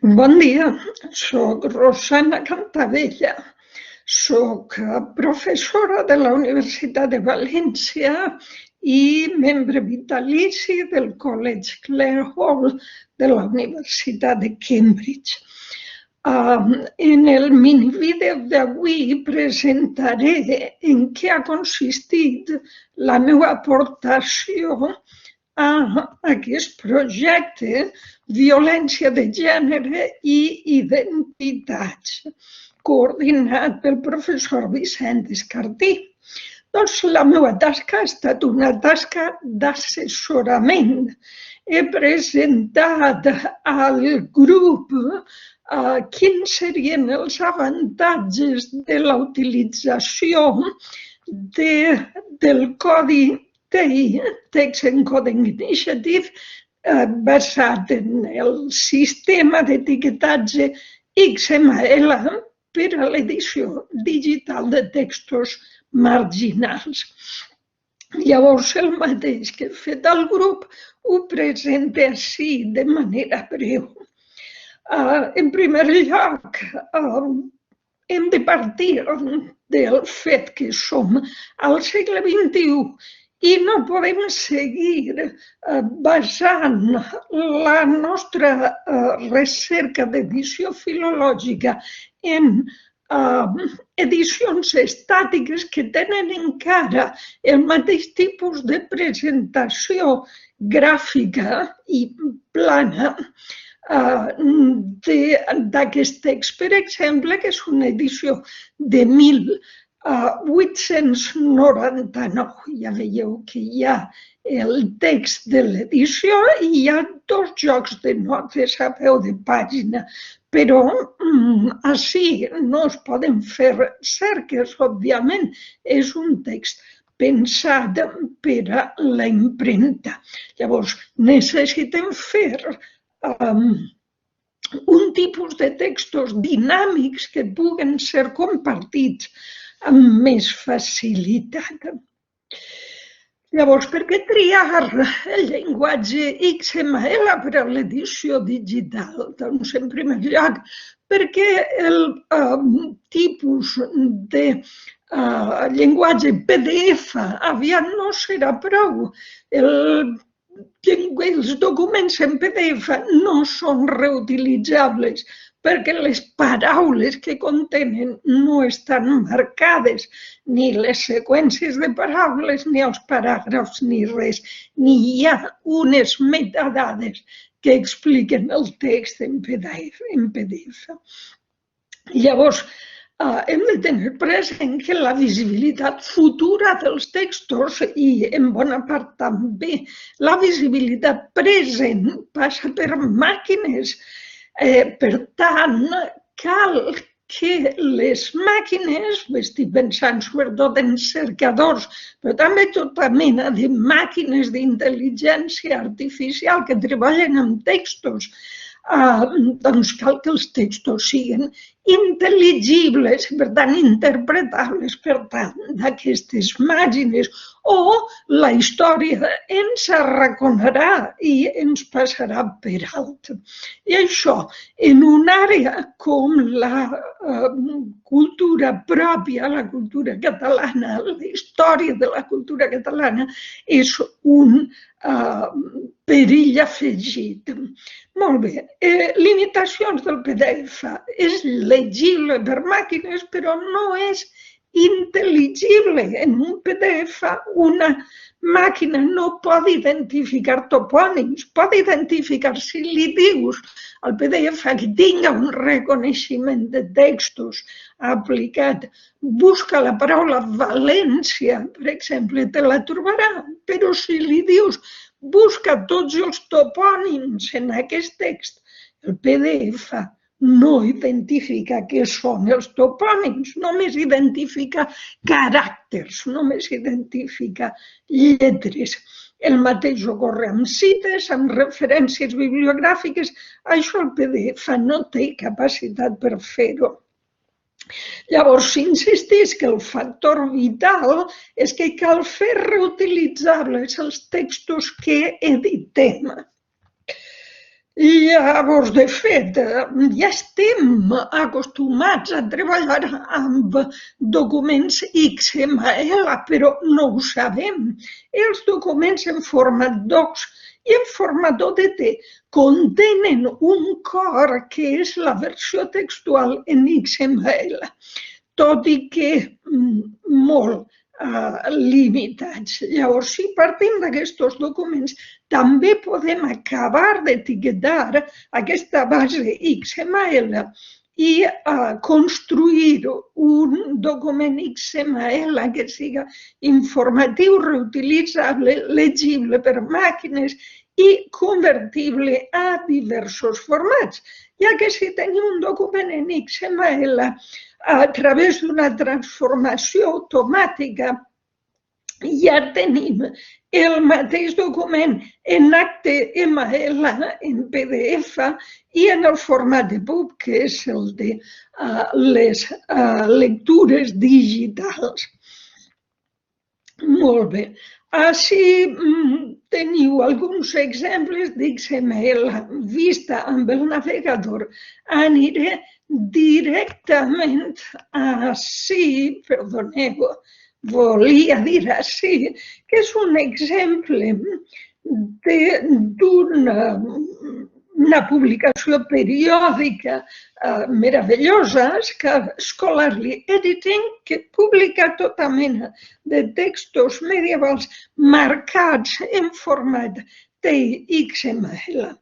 Bon dia, soc Rosana Cantavella, soc professora de la Universitat de València i membre vitalici del College Clare Hall de la Universitat de Cambridge. En el minivídeo d'avui presentaré en què ha consistit la meva aportació a aquest projecte Violència de gènere i identitats, coordinat pel professor Vicent Escartí. Doncs la meva tasca ha estat una tasca d'assessorament. He presentat al grup quins serien els avantatges de la utilització del codi TEI, Text Encoding Initiative, basat en el sistema d'etiquetatge XML per a l'edició digital de textos marginals. Llavors, el mateix que he fet al grup ho presento així de manera breu. En primer lloc, hem de partir del fet que som al segle XXI i no podem seguir basant la nostra recerca d'edició filològica en edicions estàtiques que tenen encara el mateix tipus de presentació gràfica i plana d'aquest text, per exemple, que és una edició de 1899. Ja veieu que hi ha el text de l'edició i hi ha dos jocs de notes a peu de pàgina, però així no es poden fer cerques, òbviament, és un text pensat per a la impremta. Llavors, necessitem fer un tipus de textos dinàmics que puguen ser compartits amb més facilitat. Llavors, per què triar el llenguatge XML per a l'edició digital? Doncs, en primer lloc, perquè el tipus de llenguatge PDF aviat no serà prou. Els documents en PDF no són reutilitzables perquè les paraules que contenen no estan marcades, ni les seqüències de paraules, ni els paràgrafs, ni res. Ni hi ha unes metadades que expliquen el text en PDF. Llavors, hem de tenir present que la visibilitat futura dels textos i, en bona part també, la visibilitat present passa per màquines. Per tant, cal que les màquines, estic pensant sobretot en cercadors, però també tota mena de màquines d'intel·ligència artificial que treballen amb textos, doncs cal que els textos siguin intel·ligibles, per tant, interpretables per tant d'aquestes màquines, o la història ens arraconarà i ens passarà per alt. I això, en una àrea com la cultura pròpia, la cultura catalana, la història de la cultura catalana, és un perill afegit. Molt bé, limitacions del PDF. És legible per màquines, però no és intel·ligible. En un PDF una màquina no pot identificar topònims, pot identificar si li dius al PDF que tinga un reconeixement de textos aplicat. Busca la paraula València, per exemple, te la trobarà, però si li dius busca tots els topònims en aquest text, el PDF no identifica què són els topònims, només identifica caràcters, només identifica lletres. El mateix ocorre amb cites, amb referències bibliogràfiques. Això el PDF no té capacitat per fer-ho. Llavors, s'insisteix que el factor vital és que cal fer reutilitzables els textos que editem. Llavors, de fet, ja estem acostumats a treballar amb documents XML, però no ho sabem. Els documents en format docs i en format ODT contenen un cor que és la versió textual en XML, tot i que molt limitats. Llavors, si partim d'aquests documents, també podem acabar d'etiquetar aquesta base XML i construir un document XML que siga informatiu, reutilitzable, legible per màquines i convertible a diversos formats, ja que si tenim un document en XML a través d'una transformació automàtica ja tenim el mateix document en HTML, en PDF i en el format EPUB, que és el de les lectures digitals. Molt bé. Així teniu alguns exemples d'XML vista amb el navegador. Aniré directament ací, perdoneu, volia dir ací, que és un exemple d'una publicació periòdica meravellosa, Scholarly Editing, que publica tota mena de textos medievals marcats en format TXML.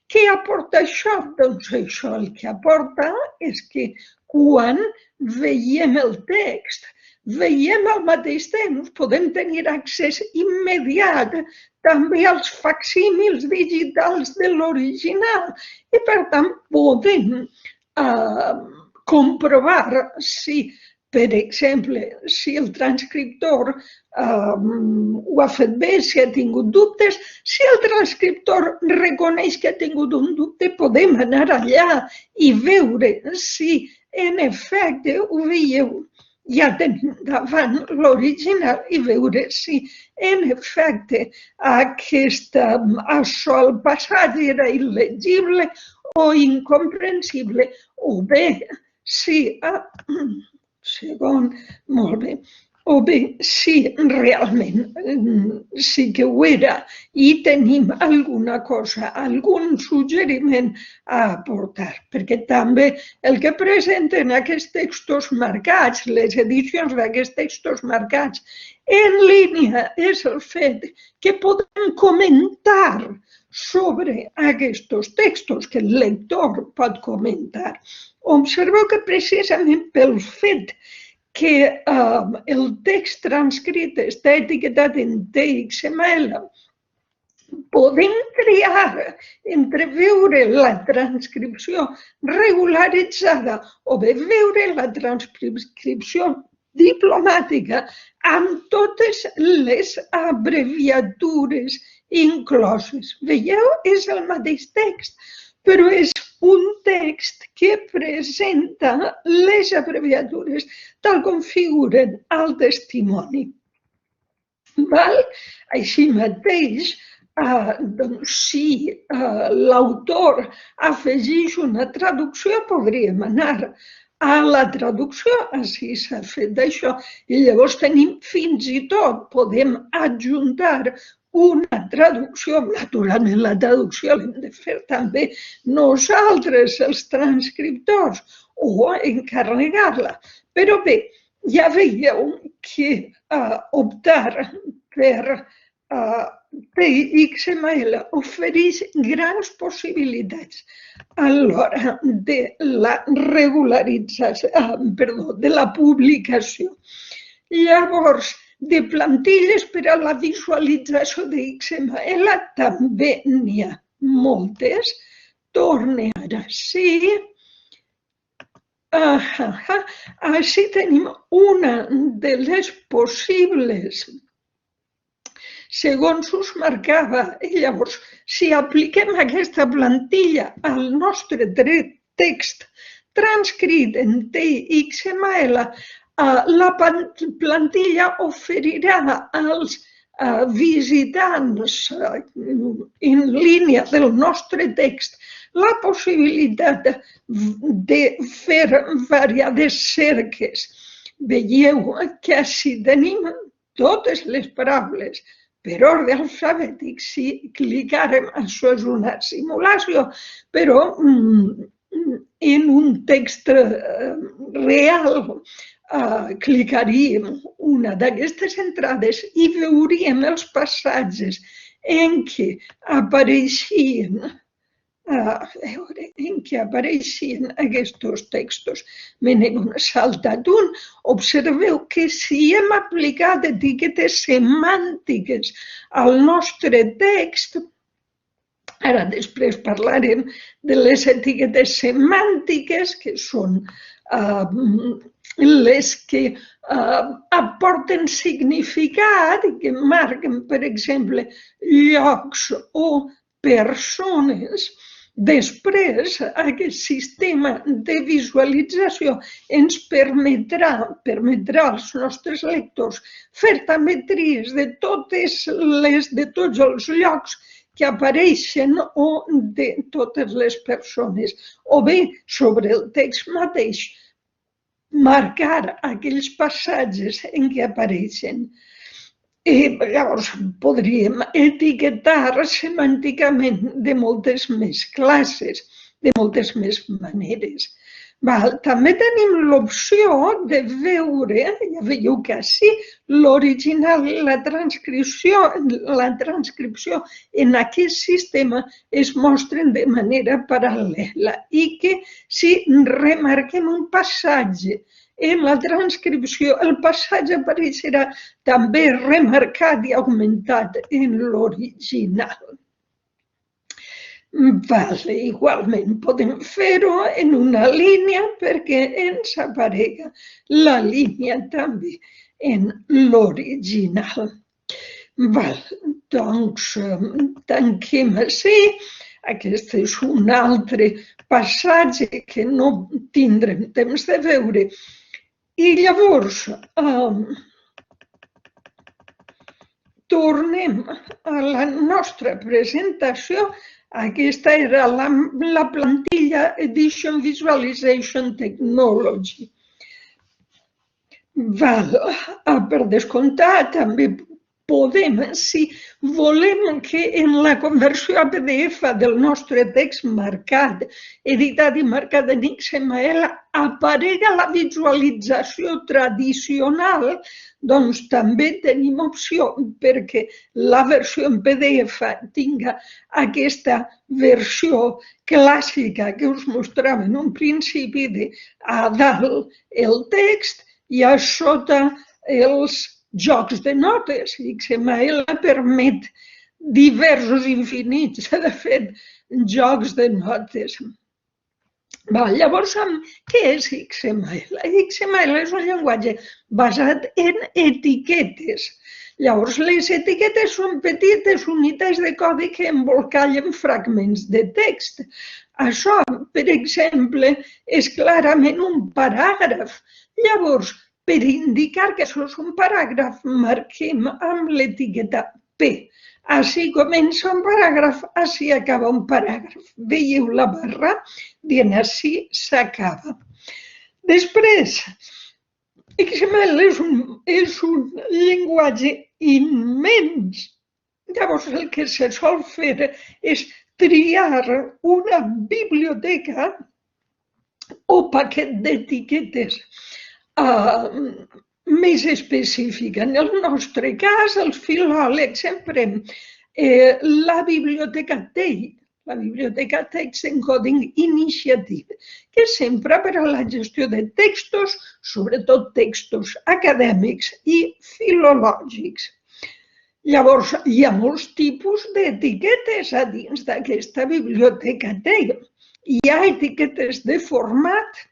Què aporta això? Doncs això el que aporta és que quan veiem el text, veiem al mateix temps, podem tenir accés immediat també als facsímils digitals de l'original i, per tant, podem comprovar si, per exemple, si el transcriptor ho ha fet bé, si ha tingut dubtes. Si el transcriptor reconeix que ha tingut un dubte, podem anar allà i veure si, en efecte, ho veieu. Ja tenim davant l'original i veure si, en efecte, això al passatge era il·legible o incomprensible, o bé, si, molt bé, o bé, si realment sí que ho era i tenim alguna cosa, algun suggeriment a aportar, perquè també el que presenten aquests textos marcats, les edicions d'aquests textos marcats en línia, és el fet que podem comentar sobre aquests textos, que el lector pot comentar. Observeu que precisament pel fet que el text transcrit està etiquetat en TXML, podem triar entre veure la transcripció regularitzada o bé veure la transcripció diplomàtica amb totes les abreviatures incloses. Veieu? És el mateix text, però és un text que presenta les abreviatures tal com figuren al testimoni. Així mateix, si l'autor afegeix una traducció, podríem anar a la traducció, així s'ha fet això, i llavors tenim fins i tot, podem adjuntar una traducció. Naturalment, la traducció l'hem de fer també nosaltres, els transcriptors, o encarregar-la. Però bé, ja veieu que optar per TXML ofereix grans possibilitats a l'hora de la regularització, de la publicació. Llavors, de plantilles per a la visualització de XML també n'hi ha moltes. Torne ara sí. Així tenim una de les possibles, segons us marcava. Llavors, si apliquem aquesta plantilla al nostre text transcrit en TXML, la plantilla oferirà als visitant en línia del nostre text la possibilitat de fer variades cerques. Veieu que així tenim totes les paraules per ordre alfabètic. Si clicàrem, això és una simulació, però en un text real clicaríem una d'aquestes entrades i veuríem els passatges en què apareixien aquests textos. Me n'he saltat un. Observeu que si hem aplicat etiquetes semàntiques al nostre text, ara després parlarem de les etiquetes semàntiques, que són les que aporten significat i que marquen, per exemple, llocs o persones. Després, aquest sistema de visualització ens permetrà als nostres lectors fer també tries de tots els llocs que apareixen o de totes les persones, o bé sobre el text mateix, marcar aquells passatges en què apareixen. Llavors, podríem etiquetar semànticament de moltes més classes, de moltes més maneres. També tenim l'opció de veure, ja veieu que així, l'original i la transcripció en aquest sistema es mostren de manera paral·lela i que si remarquem un passatge en la transcripció, el passatge apareixerà també remarcat i augmentat en l'original. Igualment podem fer-ho en una línia perquè ens aparega la línia també en l'original. Doncs tanquem així. Aquest és un altre passatge que no tindrem temps de veure. I llavors tornem a la nostra presentació. Aquesta era la plantilla Edition Visualization Technology. Per descomptat, també podem, si volem que en la conversió a PDF del nostre text marcat, editat i marcat en XML, aparega la visualització tradicional, doncs també tenim opció perquè la versió en PDF tinga aquesta versió clàssica que us mostrava en un principi de a dalt el text i a sota els jocs de notes. XML permet diversos, infinits, de fet, jocs de notes. Llavors, què és XML? XML és un llenguatge basat en etiquetes. Llavors, les etiquetes són petites unitats de codi que embolcallen fragments de text. Això, per exemple, és clarament un paràgraf. Llavors, per indicar que això és un paràgraf, marquem amb l'etiqueta P. Així comença un paràgraf, així acaba un paràgraf. Veieu la barra? Dient així s'acaba. Després, XML és un llenguatge immens. Llavors, el que se sol fer és triar una biblioteca o paquet d'etiquetes més específica. En el nostre cas, els filòlegs emprem la biblioteca TEI, la biblioteca Text Encoding Initiative, que s'empra per a la gestió de textos, sobretot textos acadèmics i filològics. Llavors, hi ha molts tipus d'etiquetes a dins d'aquesta biblioteca TEI. Hi ha etiquetes de format,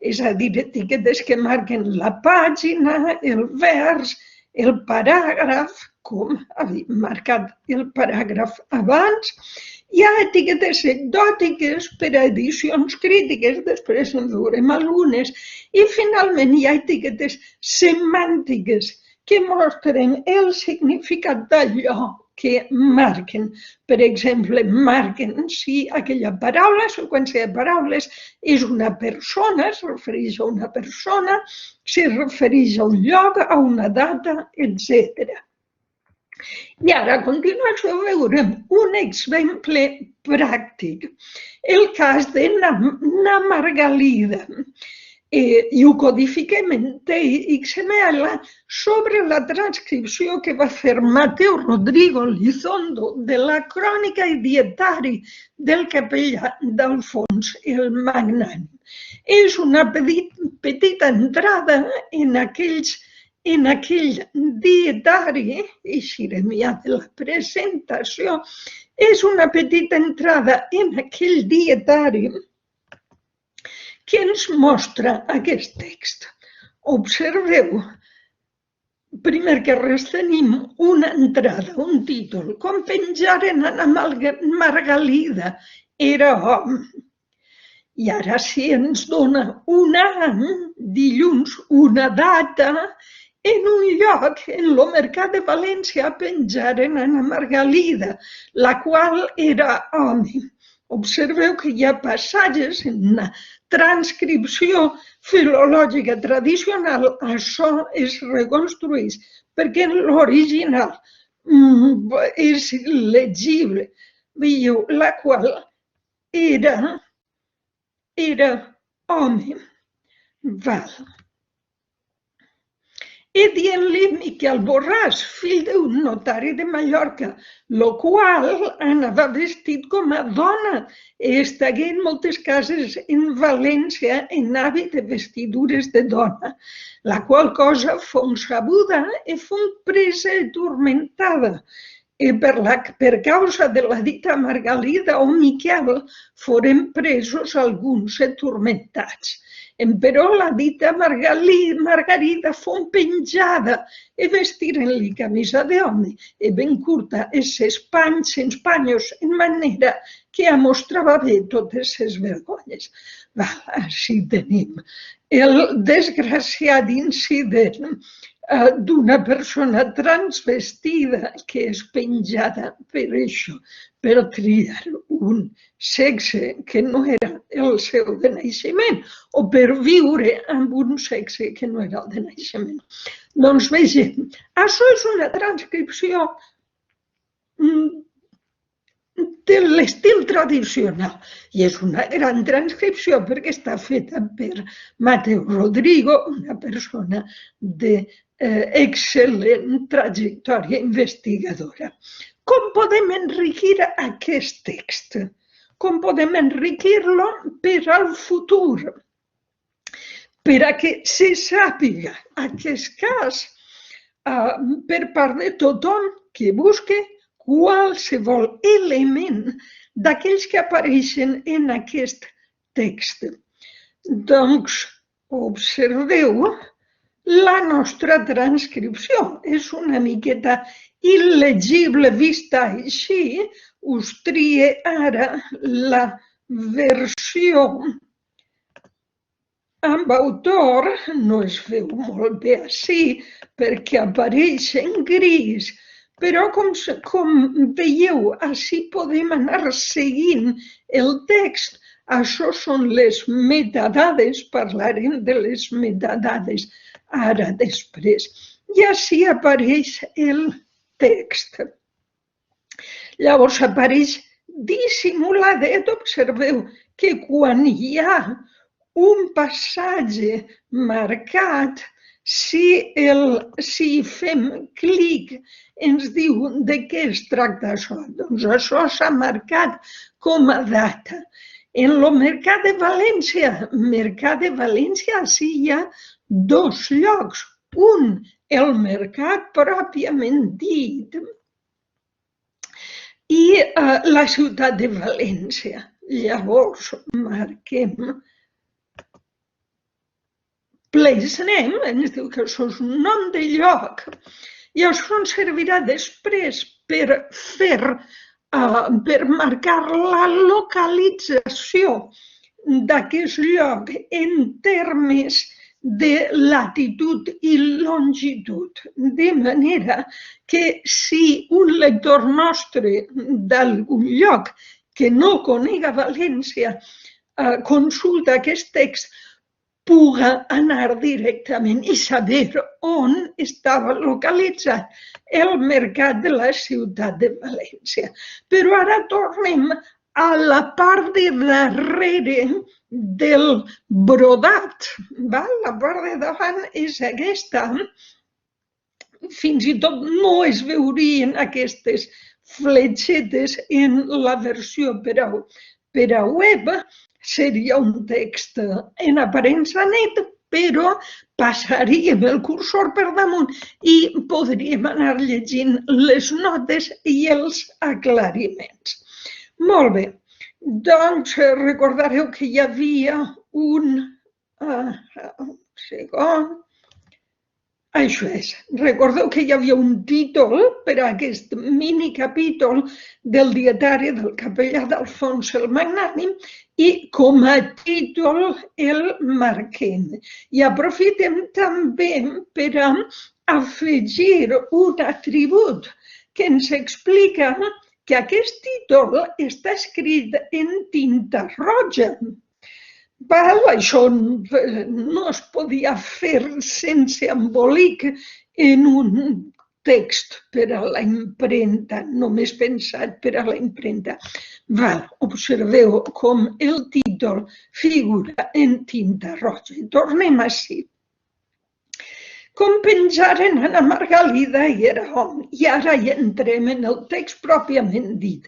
és a dir, etiquetes que marquen la pàgina, el vers, el paràgraf, com havíem marcat el paràgraf abans. Hi ha etiquetes anecdòtiques per a edicions crítiques, després en veurem algunes. I finalment hi ha etiquetes semàntiques que mostren el significat d'allò que marquen. Per exemple, marquen si aquella paraula, seqüència de paraules, és una persona, es refereix a una persona, si es refereix a un lloc, a una data, etc. I ara, a continuació, veurem un exemple pràctic. El cas de na Margalida. I ho codifiquem en TXML sobre la transcripció que va fer Mateo Rodrigo Lizondo de la crònica i dietari del capellà d'Alfons el Magnànim. És una petita entrada en aquell dietari, eixirem ja de la presentació, és una petita entrada en aquell dietari que ens mostra aquest text. Observeu, primer que res tenim una entrada, un títol, com penjaren a la Margalida, era home. I ara si ens dona un any, dilluns, una data, en un lloc, en el Mercat de València, penjaren a la Margalida, la qual era home. Observeu que hi ha passatges en la transcripció filològica tradicional, això es reconstrueix, perquè en l'original és legible. Veieu, la qual era home. Val. E dient-li Miquel Borràs, fill d'un notari de Mallorca, el qual anava vestit com a dona. Estagué en moltes cases en València en hàbit de vestidures de dona, la qual cosa fou sabuda i fou presa i turmentada. Per causa de la dita Margalida o Miquel, foren presos alguns i turmentats. Però la dita Margarida fou penjada i vestiren-li camisa d'home i ben curta i ses panys en manera que mostrava bé totes ses vergonyes. Així tenim el desgraciat incident d'una persona transvestida que és penjada per això, per triar un sexe que no era el seu de naixement o per viure amb un sexe que no era el de naixement. Doncs vegem, això és una transcripció de l'estil tradicional i és una gran transcripció perquè està feta per Mateo Rodrigo, una persona d'excel·lent trajectòria investigadora. Com podem enriquir aquest text? Com podem enriquir-lo per al futur? Per a que se sàpiga aquest cas per part de tothom que busque qualsevol element d'aquells que apareixen en aquest text. Doncs observeu la nostra transcripció. És una miqueta il·legible vista així. Us trie ara la versió amb autor, no es veu molt bé així perquè apareix en gris, però com veieu, així podem anar seguint el text. Això són les metadades, parlarem de les metadades ara després. I així apareix el text. Llavors apareix dissimuladet. Observeu que quan hi ha un passatge marcat, si fem clic ens diu de què es tracta això. Doncs això s'ha marcat com a data. En el Mercat de València, sí hi ha dos llocs. Un, el mercat pròpiament dit, i la ciutat de València. Llavors marquem Place Name, ens diu que això és un nom de lloc, i això ens servirà després per marcar la localització d'aquest lloc en termes de latitud i longitud, de manera que si un lector nostre d'algun lloc que no conega València consulta aquest text, puga anar directament i saber on estava localitzat el mercat de la ciutat de València. Però ara tornem a la part de darrere del brodat. La part de davant és aquesta. Fins i tot no es veurien aquestes fletxetes en la versió per a web. Seria un text en aparença net, però passaríem el cursor per damunt i podríem anar llegint les notes i els aclariments. Molt bé, doncs recordareu que hi havia un segon. Això és, recordeu que hi havia un títol per a aquest minicapítol del dietari del capellà d'Alfons el Magnànim i com a títol el marquem. I aprofitem també per a afegir un atribut que ens explica que aquest títol està escrit en tinta roja. Això no es podia fer sense embolic en un text per a la impremta, només pensat per a la impremta. Observeu com el títol figura en tinta roja. I tornem així. Com penjaren Anna Margalida i era home. I ara hi entrem en el text pròpiament dit.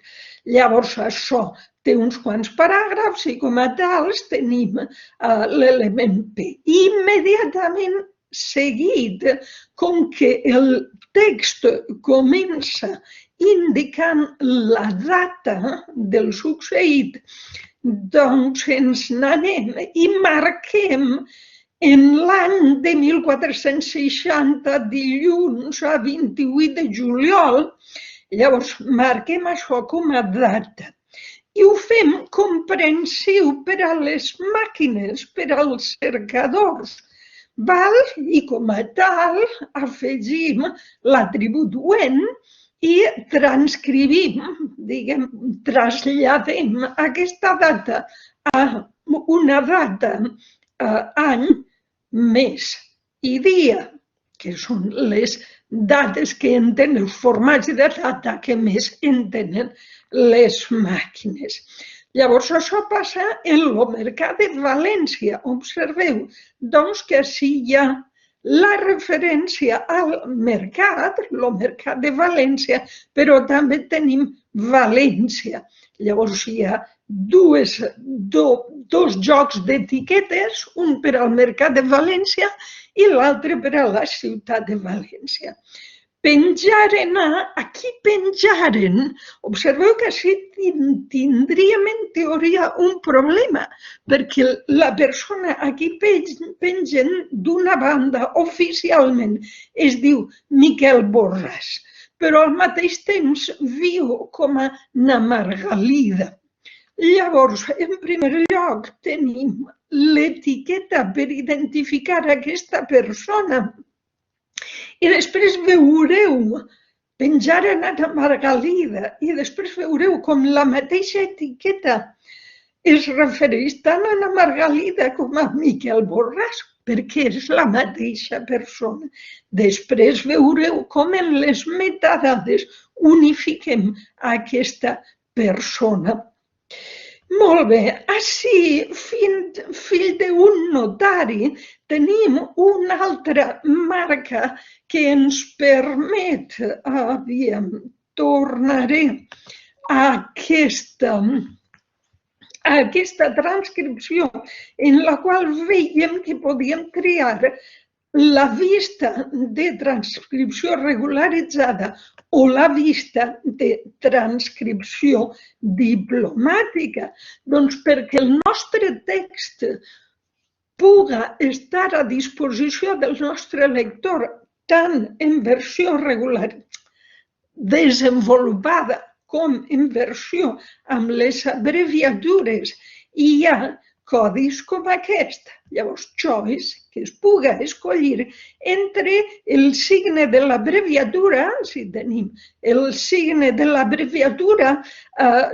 Llavors això té uns quants paràgrafs i com a tals tenim l'element P. Immediatament seguit, com que el text comença indicant la data del succeït, doncs ens n'anem i marquem en l'any de 1460, dilluns a 28 de juliol. Llavors marquem això com a data. I ho fem comprensiu per a les màquines, per als cercadors. I com a tal afegim l'atribut when i transcrivim, traslladem aquesta data a una data, any, mes i dia, que són les dates que entenen, els formats de data que més entenen les màquines. Llavors, això passa en el mercat de València. Observeu, doncs, que així hi ha la referència al mercat, el mercat de València, però també tenim València. Llavors, hi ha dos jocs d'etiquetes, un per al mercat de València i l'altre per a la ciutat de València. Penjaren, aquí penjaren. Observeu que així tindríem en teoria un problema, perquè la persona aquí pengen d'una banda oficialment es diu Miquel Borràs, però al mateix temps viu com a Na Margalida. Llavors, en primer lloc, tenim l'etiqueta per identificar aquesta persona. I després veureu, penjaren a Na Margalida, i després veureu com la mateixa etiqueta es refereix tant a Na Margalida com a Miquel Borràs, perquè és la mateixa persona. Després veureu com en les metadades unifiquem aquesta persona. Molt bé, així, fill d'un notari, tenim una altra marca que ens permet, tornaré a aquesta transcripció en la qual veiem que podíem triar la vista de transcripció regularitzada o la vista de transcripció diplomàtica. Doncs perquè el nostre text puga estar a disposició del nostre lector tant en versió regular desenvolupada com en versió amb les abreviatures i ja codis com aquest. Llavors, choice, que es puga escollir entre el signe de l'abreviatura, si tenim el signe de l'abreviatura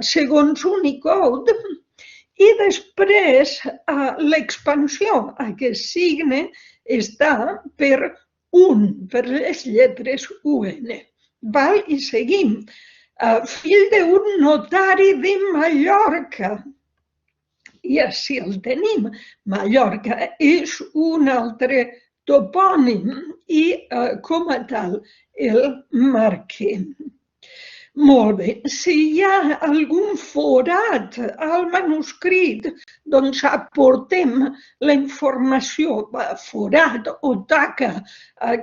segons Unicode, i després l'expansió. Aquest signe està per un, per les lletres UN. Val? I seguim. Fill d'un notari de Mallorca. I així el tenim. Mallorca és un altre topònim i, com a tal, el marquem. Molt bé. Si hi ha algun forat al manuscrit, doncs aportem la informació, forat o taca,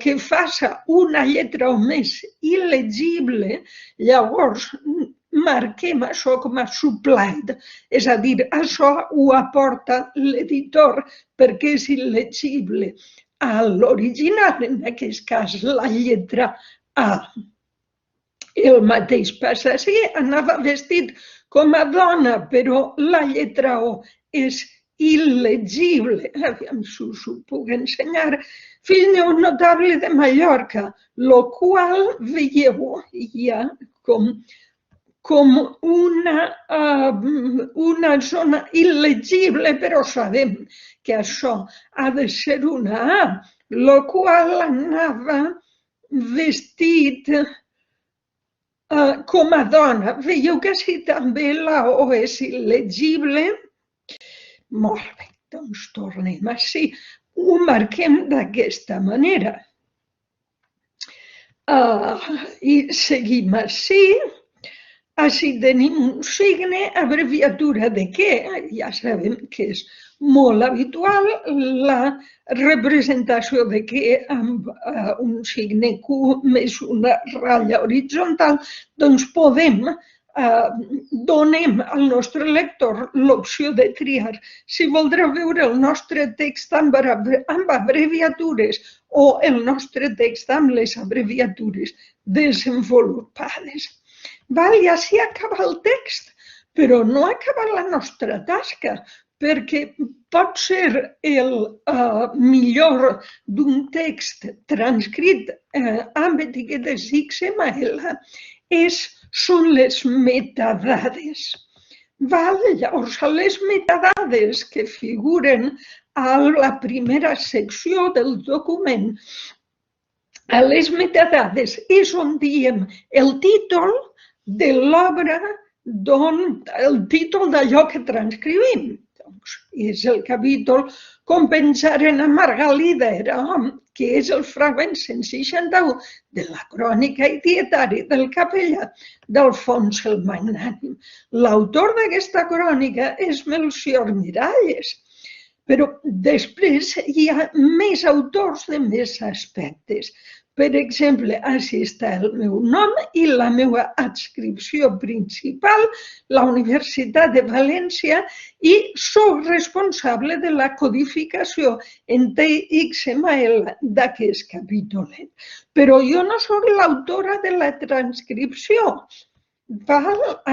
que faça una lletra o més il·legible, llavors marquem això com a supplied, és a dir, això ho aporta l'editor perquè és il·legible a l'original, en aquest cas la lletra A. El mateix passa així, anava vestit com a dona, però la lletra O és il·legible. Aviam si us ho puc ensenyar. Fill d'un notable de Mallorca, el qual veieu ja com una zona il·legible, però sabem que això ha de ser una A, el qual anava vestit com a dona. Veieu que si també la O és il·legible? Molt bé, doncs tornem així. Ho marquem d'aquesta manera. I seguim així. Així tenim un signe, abreviatura de què? Ja sabem que és molt habitual la representació de què amb un signe Q més una ratlla horitzontal, doncs donem al nostre lector l'opció de triar si voldrà veure el nostre text amb abreviatures o el nostre text amb les abreviatures desenvolupades. I així acaba el text, però no acaba la nostra tasca, perquè pot ser el millor d'un text transcrit amb etiquetes XML són les metadades. Llavors, les metadades que figuren a la primera secció del document, a les metadades és on diem el títol de l'obra, el títol d'allò que transcrivim. És el capítol Com pensaren a Margalida era hom, que és el fragment 161 de la crònica i dietari del capellà d'Alfons el Magnànim. L'autor d'aquesta crònica és Melcior Miralles, però després hi ha més autors de més aspectes. Per exemple, així està el meu nom i la meva adscripció principal, la Universitat de València, i soc responsable de la codificació en TXML d'aquest capítolet. Però jo no soc l'autora de la transcripció.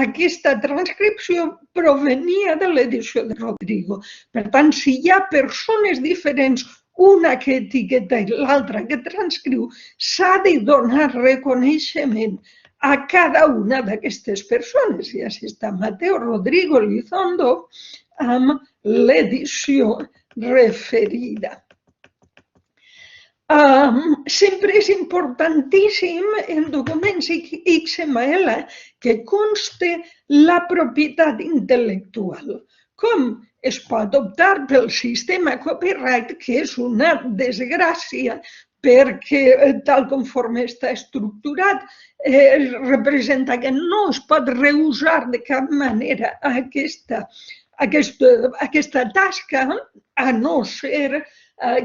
Aquesta transcripció provenia de l'edició de Rodrigo. Per tant, si hi ha persones diferents, una que etiqueta i l'altra que transcriu, s'ha de donar reconeixement a cada una d'aquestes persones. I així està Mateo Rodrigo Lizondo amb l'edició referida. Sempre és importantíssim en documents XML que conste la propietat intel·lectual. Com es pot optar pel sistema copyright, que és una desgràcia, perquè tal conforme està estructurat representa que no es pot reusar de cap manera aquesta tasca, a no ser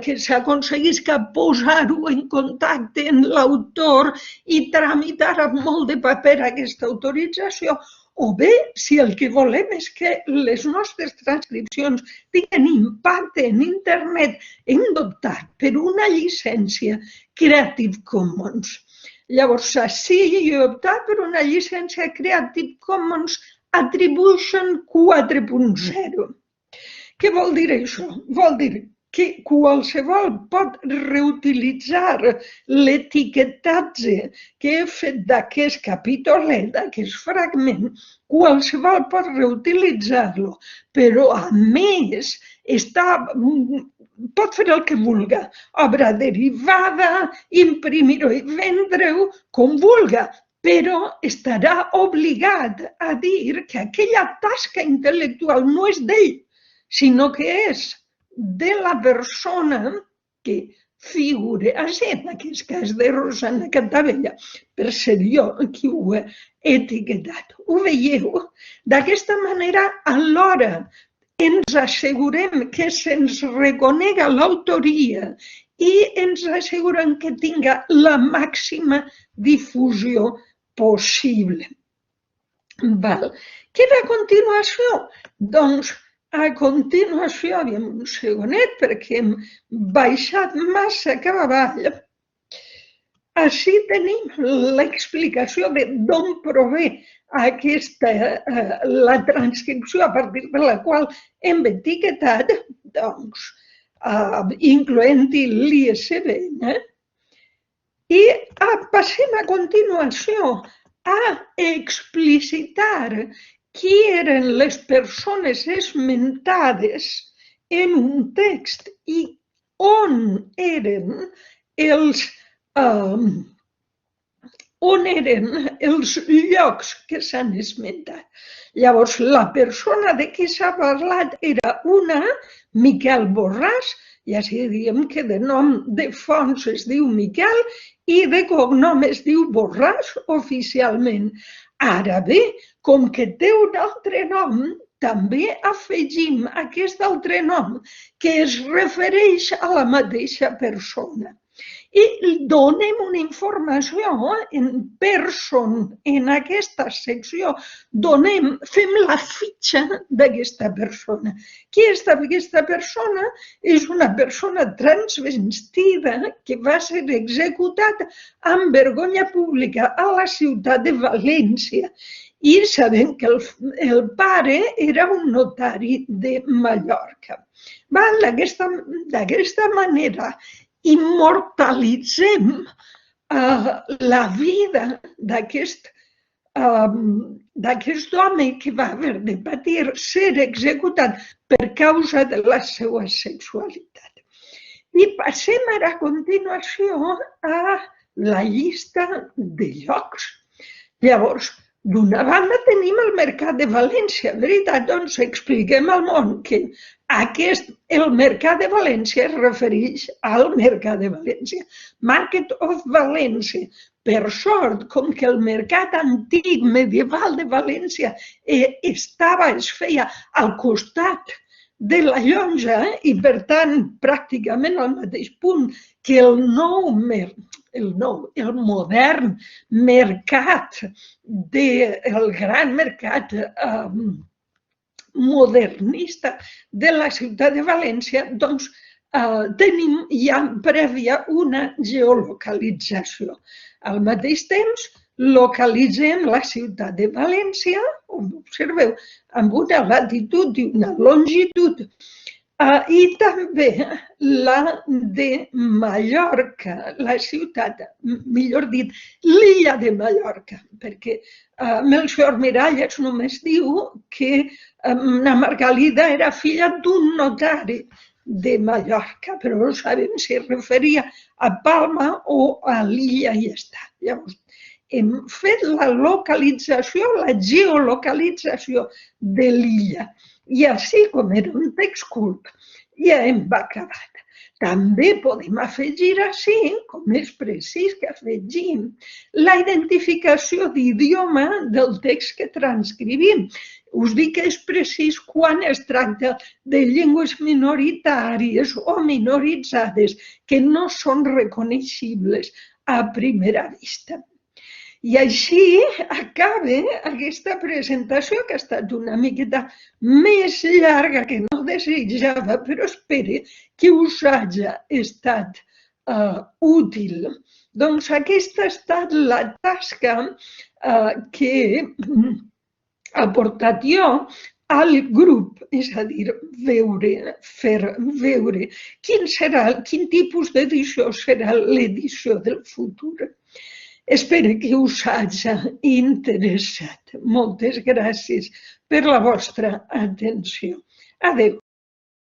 que s'aconseguís posar-ho en contacte amb l'autor i tramitar amb molt de paper aquesta autorització, o bé, si el que volem és que les nostres transcripcions tinguin impacte en internet, hem d'optar per una llicència Creative Commons. Llavors, així jo he optat per una llicència Creative Commons Attribution 4.0. Què vol dir això? Vol dir que qualsevol pot reutilitzar l'etiquetatge que he fet d'aquest capítolet, d'aquest fragment, qualsevol pot reutilitzar-lo, però a més pot fer el que vulga, obra derivada, imprimir-ho i vendre-ho com vulga, però estarà obligat a dir que aquella tasca intel·lectual no és d'ell, sinó que és de la persona que figura així, en aquest cas de Rosana Cantabella, per ser jo qui ho he etiquetat. Ho veieu? D'aquesta manera, alhora ens assegurem que se'ns reconega l'autoria i ens assegurem que tinga la màxima difusió possible. Val. Què ve a continuació? Doncs a continuació, aviam un segonet, perquè hem baixat massa cap avall. Així tenim l'explicació de d'on prové la transcripció a partir de la qual hem etiquetat, doncs, incloent-hi l'ISBN, i passem a continuació a explicitar qui eren les persones esmentades en un text i on eren els llocs que s'han esmentat. Llavors, la persona de qui s'ha parlat era una, Miquel Borràs, ja si diem que de nom de fonts es diu Miquel i de cognom es diu Borràs oficialment. Ara bé, com que té un altre nom, també afegim aquest altre nom que es refereix a la mateixa persona. I donem una informació en person, en aquesta secció, fem la fitxa d'aquesta persona. Qui és aquesta persona? És una persona transvestida que va ser executada amb vergonya pública a la ciutat de València. I sabem que el pare era un notari de Mallorca. D'aquesta manera, immortalitzem la vida d'aquest home que va haver de patir ser executat per causa de la seva sexualitat. I passem ara a continuació a la llista de llocs. Llavors, d'una banda tenim el Mercat de València, veritat? Doncs expliquem al món que el Mercat de València es refereix al Mercat de València. Market of València. Per sort, com que el mercat antic medieval de València es feia al costat de la Llonja i, per tant, pràcticament al mateix punt que el modern mercat, el gran mercat modernista de la ciutat de València, doncs tenim ja prèvia una geolocalització. Al mateix temps, localitzem la ciutat de València, observeu, amb una latitud i una longitud, i també la de Mallorca, la ciutat, millor dit, l'illa de Mallorca, perquè Melcior Miralles només diu que na Margalida era filla d'un notari de Mallorca, però no sabem si es referia a Palma o a l'illa i ja està. Llavors, hem fet la localització, la geolocalització de l'illa. I així, com era un text curt, ja hem acabat. També podem afegir així, com és precís que afegim, la identificació d'idioma del text que transcrivim. Us dic que és precís quan es tracta de llengües minoritàries o minoritzades que no són reconeixibles a primera vista. I així acaba aquesta presentació, que ha estat una miqueta més llarga que no desitjava, però espero que us hagi estat útil. Doncs aquesta ha estat la tasca que he portat jo al grup, és a dir, veure, fer veure quin tipus d'edició serà l'edició del futur. Espero que us hagi interessat. Moltes gràcies per la vostra atenció. Adéu.